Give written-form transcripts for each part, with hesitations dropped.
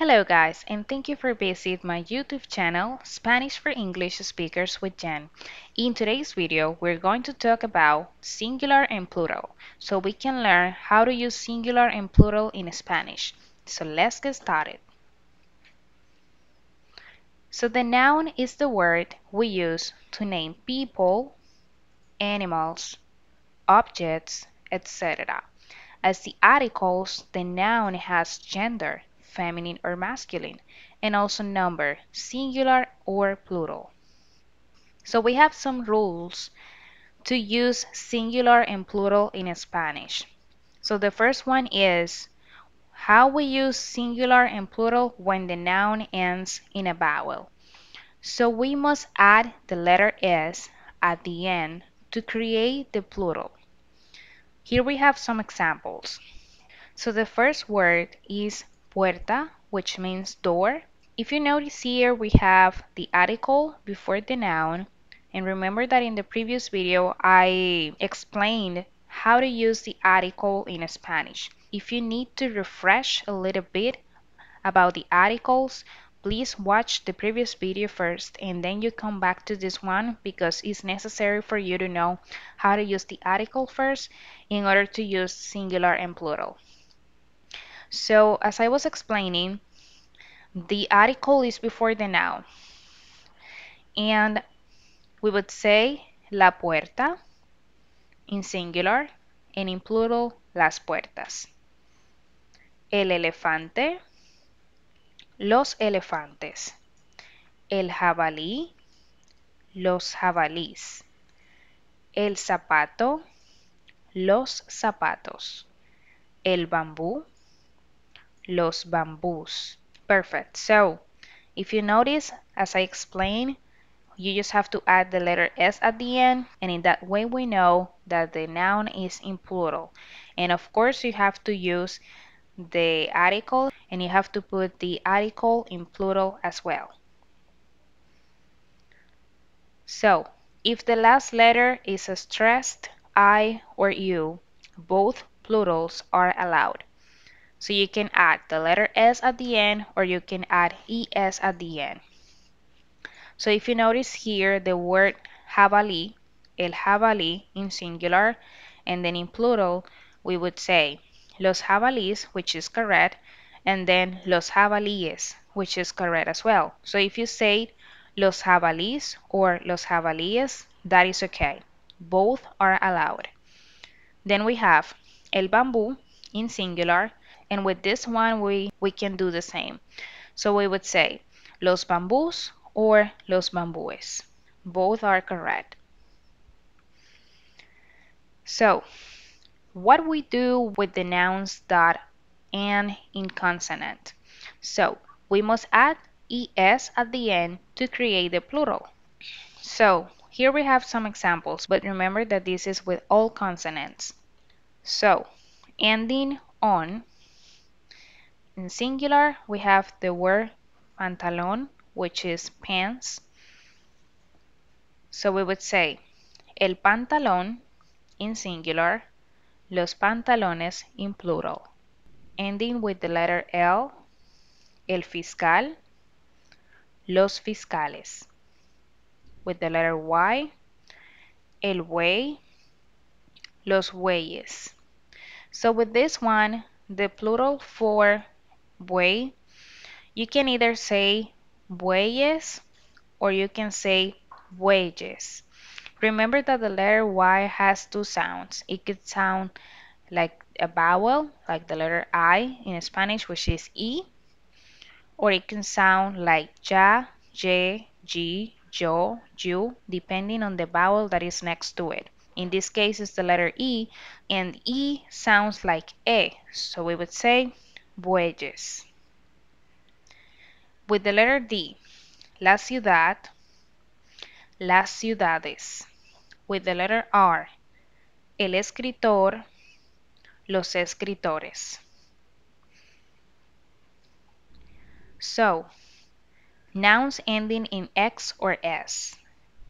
Hello guys, and thank you for visiting my YouTube channel, Spanish for English Speakers with Jen. In today's video, we're going to talk about singular and plural, so we can learn how to use singular and plural in Spanish. So let's get started. So the noun is the word we use to name people, animals, objects, etc. As the articles, the noun has gender, feminine or masculine, and also number, singular or plural. So we have some rules to use singular and plural in Spanish. So the first one is how we use singular and plural when the noun ends in a vowel. So we must add the letter S at the end to create the plural. Here we have some examples. So the first word is puerta, which means door. If you notice here, we have the article before the noun. And remember that in the previous video, I explained how to use the article in Spanish. If you need to refresh a little bit about the articles, please watch the previous video first and then you come back to this one because it's necessary for you to know how to use the article first in order to use singular and plural. So, as I was explaining, the article is before the noun, and we would say la puerta in singular and in plural las puertas. El elefante, los elefantes. El jabalí, los jabalís. El zapato, los zapatos. El bambú, los bambús. Perfect. So, if you notice, as I explained, you just have to add the letter S at the end, and in that way we know that the noun is in plural. And of course, you have to use the article, and you have to put the article in plural as well. So, if the last letter is a stressed I or U, both plurals are allowed. So you can add the letter S at the end, or you can add ES at the end. So if you notice here the word jabalí, el jabalí in singular, and then in plural, we would say los jabalíes, which is correct, and then los jabalíes, which is correct as well. So if you say los jabalíes or los jabalíes, that is okay. Both are allowed. Then we have el bambú in singular, and with this one we can do the same. So we would say los bambús or los bambúes. Both are correct. So, what we do with the nouns that end in consonant? So, we must add es at the end to create the plural. So, here we have some examples, but remember that this is with all consonants. So, ending on, in singular, we have the word pantalón, which is pants. So we would say el pantalón in singular, los pantalones in plural. Ending with the letter L, el fiscal, los fiscales. With the letter Y, el buey, los bueyes. So with this one, the plural for buey, you can either say bueyes or you can say bueyes. Remember that the letter Y has two sounds. It could sound like a vowel, like the letter I in Spanish, which is E, or it can sound like ya, ye, ji, yo, you, depending on the vowel that is next to it. In this case, it's the letter E, and E sounds like E, so we would say bueyes. With the letter D, la ciudad, las ciudades. With the letter R, el escritor, los escritores. So, nouns ending in X or S.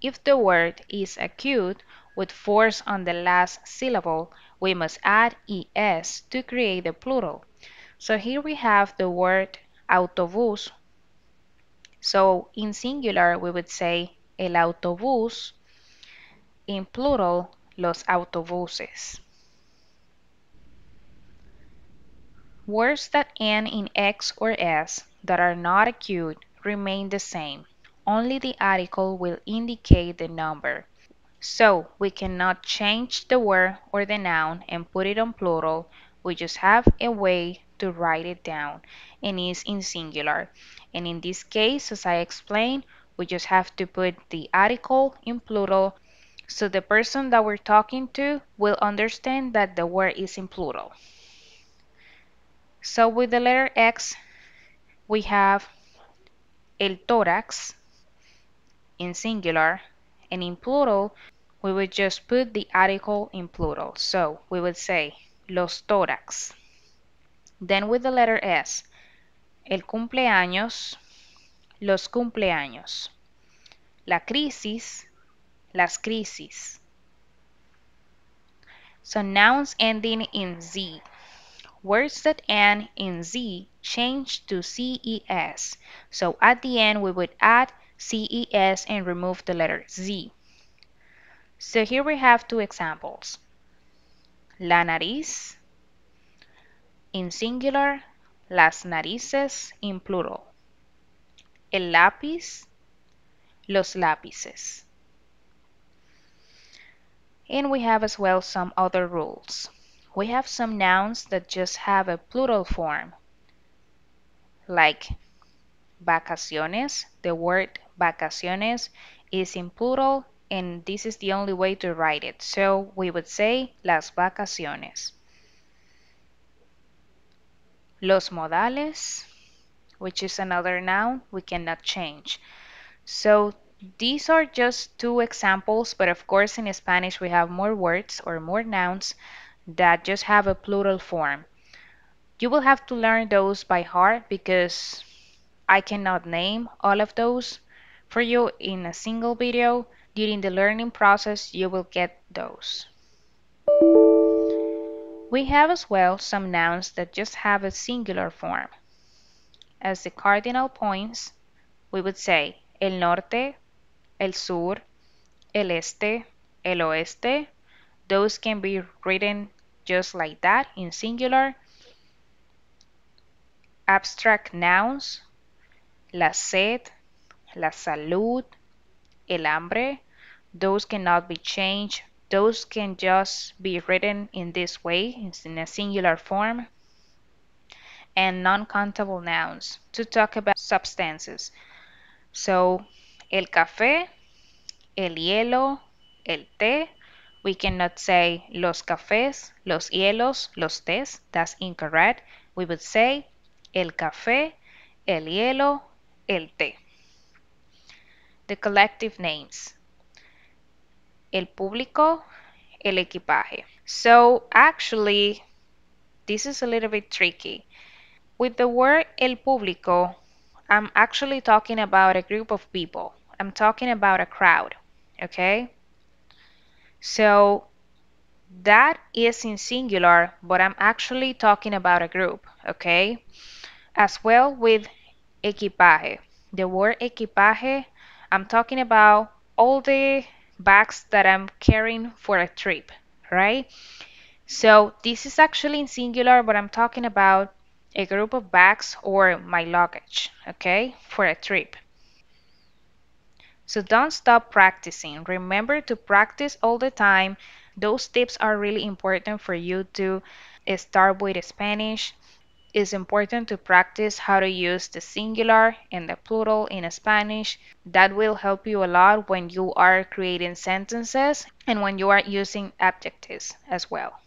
If the word is acute with force on the last syllable, we must add ES to create the plural. So here we have the word autobús. So in singular, we would say el autobús. In plural, los autobuses. Words that end in X or S that are not acute remain the same. Only the article will indicate the number. So we cannot change the word or the noun and put it on plural. We just have a way to write it down and it's in singular. And in this case, as I explained, we just have to put the article in plural so the person that we're talking to will understand that the word is in plural. So with the letter X, we have el tórax in singular, and in plural, we would just put the article in plural. So we would say los tórax. Then with the letter S, el cumpleaños, los cumpleaños. La crisis, las crisis. So nouns ending in Z. Words that end in Z change to CES. So at the end, we would add CES and remove the letter Z. So here we have two examples. La nariz in singular, las narices in plural. El lápiz, los lápices. And we have as well some other rules. We have some nouns that just have a plural form, like vacaciones. The word vacaciones is in plural, and this is the only way to write it. So we would say las vacaciones. Los modales, which is another noun we cannot change. So these are just two examples, but of course in Spanish we have more words or more nouns that just have a plural form. You will have to learn those by heart because I cannot name all of those for you in a single video. During the learning process, you will get those. We have as well some nouns that just have a singular form. As the cardinal points, we would say el norte, el sur, el este, el oeste. Those can be written just like that in singular. Abstract nouns, la sed, la salud, el hambre. Those cannot be changed. Those can just be written in this way, in a singular form. And non-countable nouns to talk about substances. So, el café, el hielo, el té. We cannot say los cafés, los hielos, los tés. That's incorrect. We would say el café, el hielo, el té. The collective names. El público, el equipaje. So actually, this is a little bit tricky. With the word el público, I'm actually talking about a group of people. I'm talking about a crowd, okay? So that is in singular, but I'm actually talking about a group, okay? As well with equipaje. The word equipaje, I'm talking about all the bags that I'm carrying for a trip, right? So this is actually in singular, but I'm talking about a group of bags or my luggage, okay, for a trip. So don't stop practicing. Remember to practice all the time. Those tips are really important for you to start with Spanish. It's important to practice how to use the singular and the plural in Spanish. That will help you a lot when you are creating sentences and when you are using adjectives as well.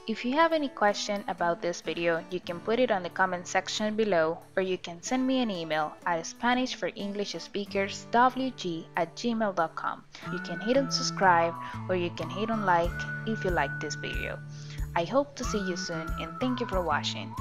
If you have any question about this video, you can put it on the comment section below, or you can send me an email at SpanishForEnglishSpeakersWG@gmail.com. You can hit on subscribe or you can hit on like if you like this video. I hope to see you soon and thank you for watching.